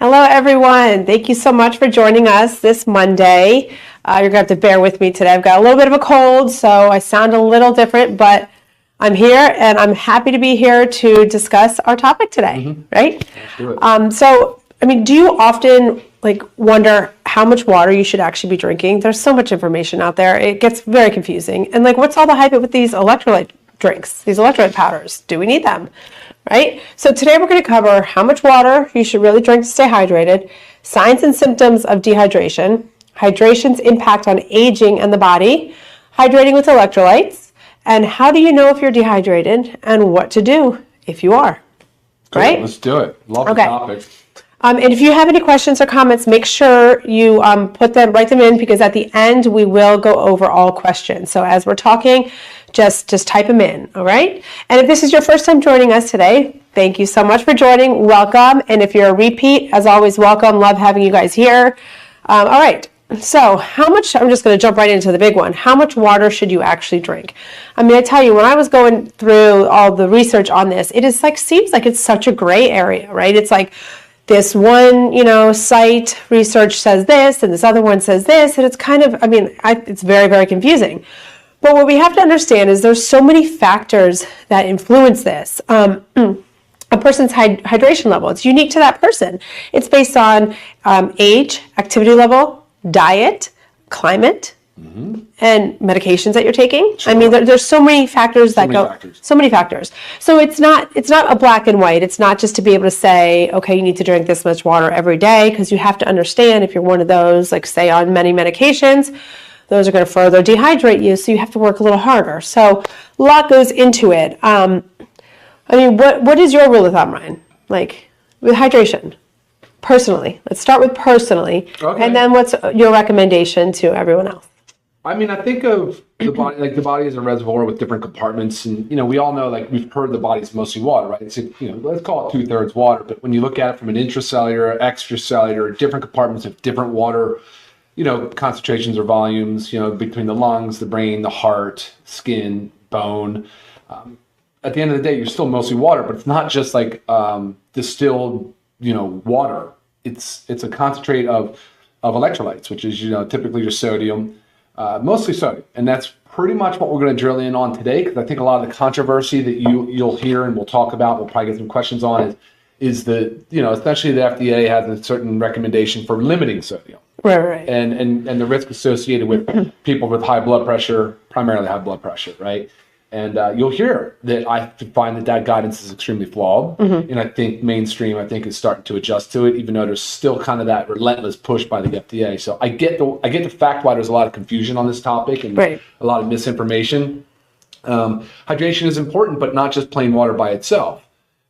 Hello, everyone. Thank you so much for joining us this Monday. You're going to have to bear with me today. I've got a little bit of a cold, so I sound a little different, but I'm here, and I'm happy to be here to discuss our topic today, right? Let's do it. So, do you often wonder how much water you should actually be drinking? There's so much information out there. It gets very confusing. And what's all the hype with these electrolyte drinks, these electrolyte powders? Do we need them? Right? So today we're going to cover how much water you should really drink to stay hydrated, signs and symptoms of dehydration, hydration's impact on aging and the body, hydrating with electrolytes, and how do you know if you're dehydrated and what to do if you are. Good. Right? Let's do it. Love the topic. And if you have any questions or comments, make sure you write them in, because at the end we will go over all questions. So as we're talking, just type them in, all right? And if this is your first time joining us today, thank you so much for joining. Welcome. And if you're a repeat, as always, welcome. Love having you guys here. All right. So I'm just going to jump right into the big one. How much water should you actually drink? I tell you, when I was going through all the research on this, it is seems like it's such a gray area, right? It's like this one, site research says this, and this other one says this, and it's kind of, it's very, very confusing. But what we have to understand is there's so many factors that influence this. A person's hydration level, it's unique to that person. It's based on age, activity level, diet, climate, and medications that you're taking. Sure. There's so many factors so many factors. So it's not a black and white. It's not just to be able to say, okay, you need to drink this much water every day, because you have to understand if you're one of those, say on many medications, those are going to further dehydrate you, so you have to work a little harder. So a lot goes into it. What is your rule of thumb, Ryan? With hydration, personally. Let's start with personally, okay. And then what's your recommendation to everyone else? I think of the body, the body is a reservoir with different compartments, and we all know, we've heard the body's mostly water, right? It's let's call it 2/3 water, but when you look at it from an intracellular, extracellular, different compartments of different water, concentrations or volumes, between the lungs, the brain, the heart, skin, bone. At the end of the day, you're still mostly water, but it's not just distilled, water. It's a concentrate of electrolytes, which is, typically your sodium, mostly sodium. And that's pretty much what we're going to drill in on today, because I think a lot of the controversy that you'll hear and we'll talk about, we'll probably get some questions on, is that, especially the FDA has a certain recommendation for limiting sodium. Right. And the risk associated with people with high blood pressure, primarily high blood pressure, right? And you'll hear that I find that guidance is extremely flawed. And I think mainstream, is starting to adjust to it, even though there's still kind of that relentless push by the FDA. So I get the fact why there's a lot of confusion on this topic and a lot of misinformation. Hydration is important, but not just plain water by itself.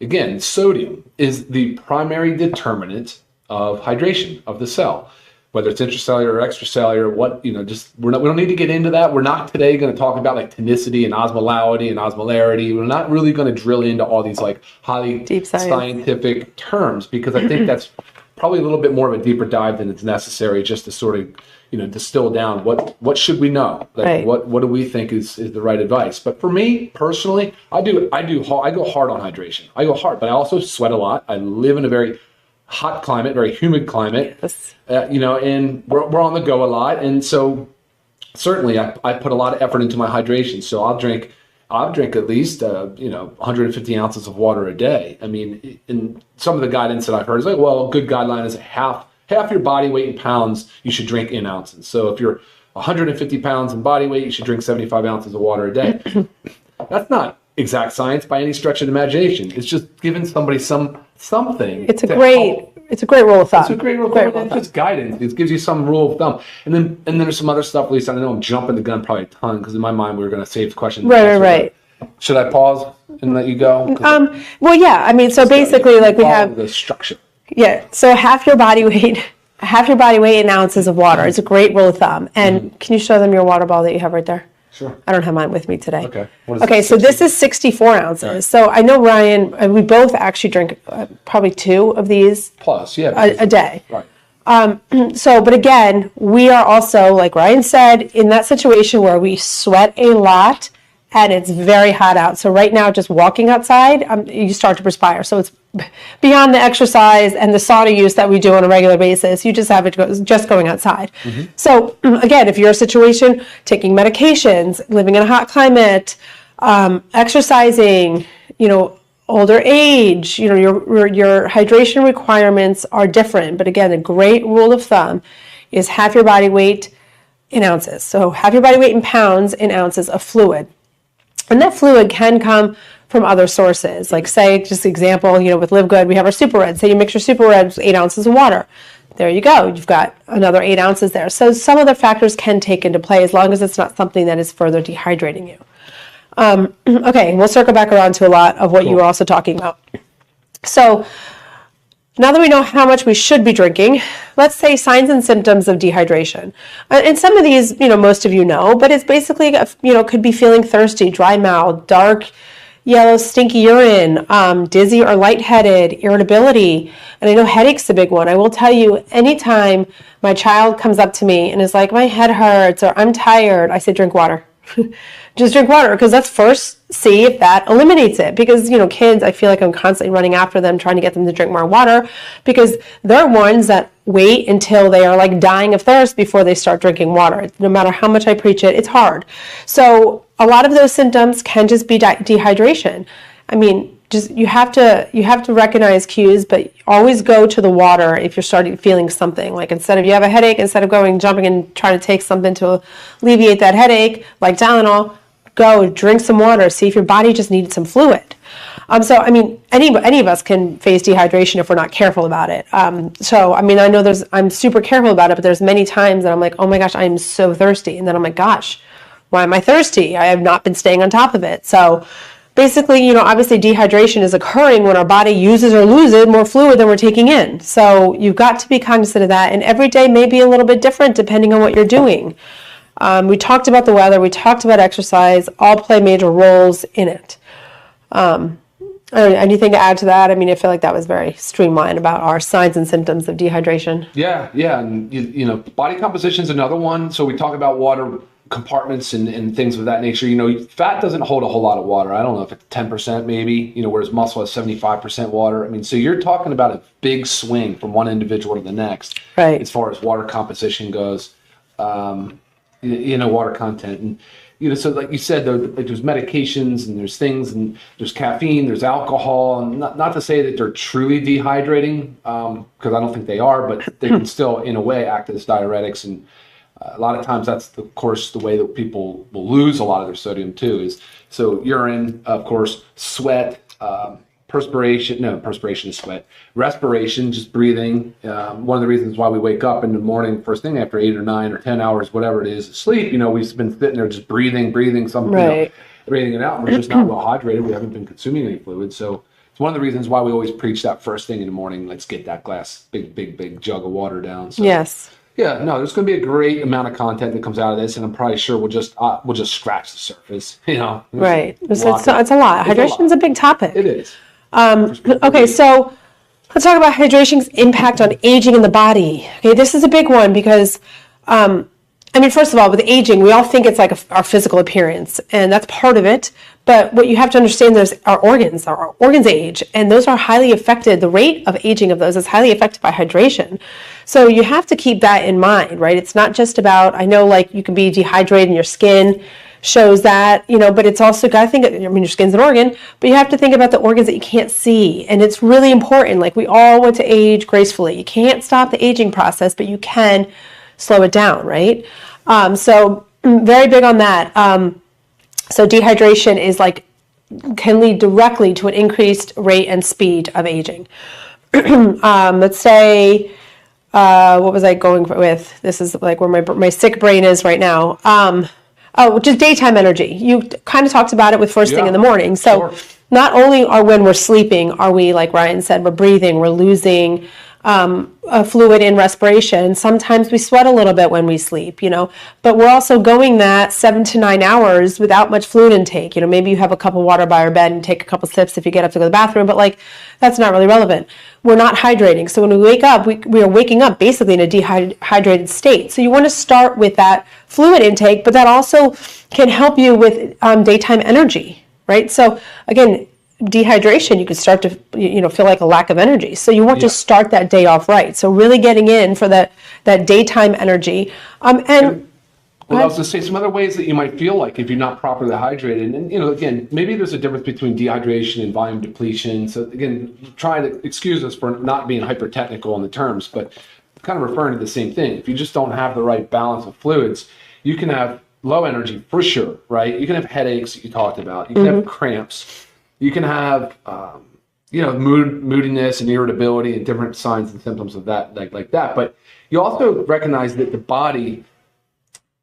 Again, sodium is the primary determinant of hydration of the cell. Whether it's intracellular or extracellular, we don't need to get into that. We're not today going to talk about tonicity and osmolality and osmolarity. We're not really going to drill into all these highly deep scientific terms, because I think that's probably a little bit more of a deeper dive than it's necessary, just to sort of distill down what should we know, what do we think is the right advice. But for me personally, I go hard on hydration. I go hard, but I also sweat a lot. I live in a very hot climate, very humid climate, yes. And we're on the go a lot. And so certainly I put a lot of effort into my hydration. So I'll drink at least, 150 ounces of water a day. In some of the guidance that I've heard is a good guideline is half your body weight in pounds, you should drink in ounces. So if you're 150 pounds in body weight, you should drink 75 ounces of water a day. That's not exact science by any stretch of the imagination. It's just giving somebody something. It's a great rule of thumb. It's a great rule of thumb. It's just guidance. It gives you some rule of thumb. And then there's some other stuff, Lisa. I know I'm jumping the gun probably a ton, because in my mind we were going to save questions. Right. Should I pause and let you go? Well, yeah. So basically, we have the structure. Yeah. So half your body weight in ounces of water. It's a great rule of thumb. And can you show them your water ball that you have right there? Sure. I don't have mine with me today. Okay. So this is 64 ounces. Right. So I know Ryan, we both actually drink probably 2 of these plus, a day. Right. But again, we are also, like Ryan said, in that situation where we sweat a lot and it's very hot out. So right now, just walking outside, you start to perspire. So it's beyond the exercise and the sauna use that we do on a regular basis. You just have it just going outside. So again, if you're a situation, taking medications, living in a hot climate, exercising, older age, your hydration requirements are different. But again, a great rule of thumb is half your body weight in ounces. So half your body weight in pounds in ounces of fluid. And that fluid can come from other sources. Like say, just example, with LiveGood, we have our Super Red. Say you mix your Super Red with 8 ounces of water. There you go. You've got another 8 ounces there. So some other factors can take into play as long as it's not something that is further dehydrating you. Okay, we'll circle back around to a lot of what you were also talking about. So now that we know how much we should be drinking, let's say signs and symptoms of dehydration. And some of these, most of you know, but it's basically, could be feeling thirsty, dry mouth, dark, yellow, stinky urine, dizzy or lightheaded, irritability. And I know headache's a big one. I will tell you, anytime my child comes up to me and is like, my head hurts or I'm tired, I say, drink water. Just drink water, because let's first see if that eliminates it. Because, kids, I feel like I'm constantly running after them, trying to get them to drink more water, because they're ones that wait until they are like dying of thirst before they start drinking water. No matter how much I preach it, it's hard. So a lot of those symptoms can just be dehydration. I mean, you have to recognize cues, but always go to the water if you're starting feeling something. Like if you have a headache, instead of jumping and trying to take something to alleviate that headache, like Tylenol, go drink some water. See if your body just needed some fluid. So I mean, any of us can face dehydration if we're not careful about it. So I mean, I know I'm super careful about it, but there's many times that I'm like, oh my gosh, I'm so thirsty, and then I'm like, gosh, why am I thirsty? I have not been staying on top of it. So basically, obviously dehydration is occurring when our body uses or loses more fluid than we're taking in. So you've got to be cognizant of that. And every day may be a little bit different depending on what you're doing. We talked about the weather. We talked about exercise. All play major roles in it. Anything to add to that? I mean, I feel like that was very streamlined about our signs and symptoms of dehydration. Yeah. And, body composition is another one. So we talk about water compartments and things of that nature. Fat doesn't hold a whole lot of water. I don't know if it's 10% maybe, whereas muscle has 75% water. I mean, so you're talking about a big swing from one individual to the next, right, as far as water composition goes, water content. And, so like you said, there's medications and there's things and there's caffeine, there's alcohol, and not to say that they're truly dehydrating, because I don't think they are, but they can still, in a way, act as diuretics. And a lot of times that's, of course, the way that people will lose a lot of their sodium too, is so urine, of course, sweat, perspiration is sweat, respiration, just breathing. One of the reasons why we wake up in the morning, first thing after 8 or 9 or 10 hours, whatever it is, of sleep, we've been sitting there just breathing something, right, breathing it out. We're just not well hydrated. We haven't been consuming any fluid. So it's one of the reasons why we always preach that first thing in the morning, let's get that big jug of water down. So, yes. Yeah, no, there's going to be a great amount of content that comes out of this, and I'm probably sure we'll just scratch the surface. Right. It's a lot. Hydration's a big topic. It is. Okay, so let's talk about hydration's impact on aging in the body. Okay, this is a big one because, first of all, with aging, we all think it's like our physical appearance, and that's part of it. But what you have to understand is our organs age, and those are highly affected. The rate of aging of those is highly affected by hydration. So you have to keep that in mind, right? It's not just about, I know like you can be dehydrated and your skin shows that, but it's also got to think, your skin's an organ, but you have to think about the organs that you can't see. And it's really important. Like we all want to age gracefully. You can't stop the aging process, but you can slow it down, right? So very big on that. So dehydration is can lead directly to an increased rate and speed of aging. Let's say, what was I going with? This is like where my sick brain is right now. Which is daytime energy. You kind of talked about it with first thing in the morning. So not only when we're sleeping, are we, like Ryan said, we're breathing, we're losing fluid in respiration. Sometimes we sweat a little bit when we sleep, but we're also going that 7 to 9 hours without much fluid intake. Maybe you have a cup of water by your bed and take a couple sips if you get up to go to the bathroom, but that's not really relevant. We're not hydrating. So when we wake up, we are waking up basically in a dehydrated state. So you want to start with that fluid intake, but that also can help you with daytime energy, right? So again, dehydration, you could start to feel like a lack of energy. So you want to start that day off right. So really getting in for that daytime energy. Well, I was going to say some other ways that you might feel like if you're not properly hydrated. And, again, maybe there's a difference between dehydration and volume depletion. So, again, trying to excuse us for not being hyper technical in the terms, but kind of referring to the same thing. If you just don't have the right balance of fluids, you can have low energy for sure, right? You can have headaches that you talked about. You can have cramps. You can have, moodiness and irritability and different signs and symptoms of that, like that. But you also recognize that the body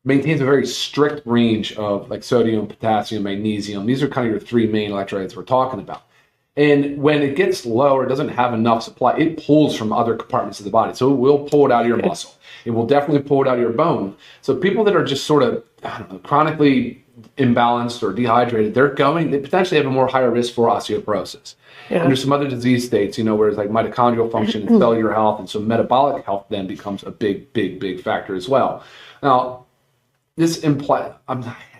maintains a very strict range of sodium, potassium, magnesium. These are kind of your three main electrolytes we're talking about. And when it gets low or doesn't have enough supply, it pulls from other compartments of the body. So it will pull it out of your muscle. It will definitely pull it out of your bone. So people that are just sort of, chronically imbalanced or dehydrated, they potentially have a more higher risk for osteoporosis. Yeah. And there's some other disease states, where it's mitochondrial function and cellular health. And so metabolic health then becomes a big factor as well. Now, I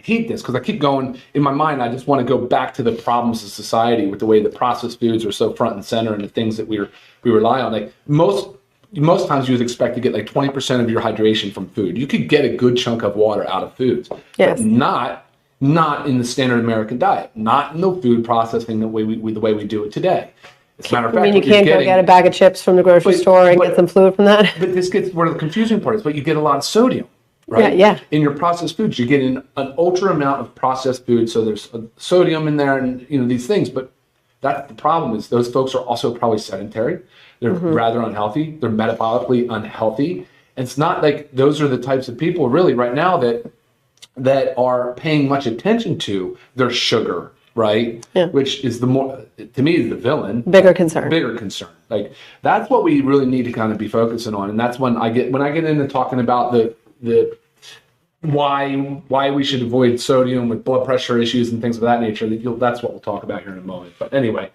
hate this because I keep going in my mind. I just want to go back to the problems of society with the way that processed foods are so front and center and the things that we rely on. Most times you would expect to get 20% of your hydration from food. You could get a good chunk of water out of foods, but not in the standard American diet, not in the food processing the way we do it today. As a matter of fact, you can't go get a bag of chips from the grocery store and get some fluid from that. But this gets where the confusing part is. But you get a lot of sodium. Right? Yeah. In your processed foods, you're getting an ultra amount of processed food, so there's sodium in there, and these things. But that's the problem is those folks are also probably sedentary. They're rather unhealthy. They're metabolically unhealthy. And it's not like those are the types of people really right now that are paying much attention to their sugar, right? Yeah. Which is to me is the villain. Bigger concern. That's what we really need to kind of be focusing on, and that's when I get into talking about the why we should avoid sodium with blood pressure issues and things of that nature. That's what we'll talk about here in a moment. But anyway,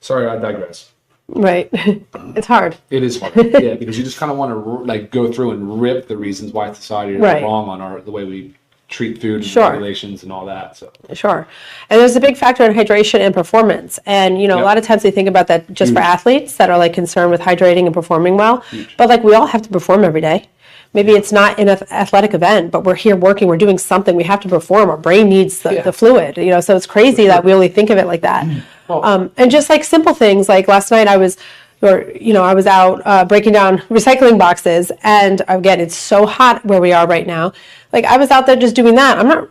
sorry, I digress. Right. It's hard. It is hard, yeah, because you just kind of want to go through and rip the reasons why society is wrong on the way we treat food and regulations and all that. So sure. And there's a big factor in hydration and performance. And a lot of times they think about that just for athletes that are concerned with hydrating and performing well. But we all have to perform every day. Maybe it's not an athletic event, but we're here working, we're doing something, we have to perform, our brain needs the fluid, so it's crazy that we only think of it like that. Well, and just simple things, last night I was out breaking down recycling boxes, and again, it's so hot where we are right now. I was out there just doing that. I'm not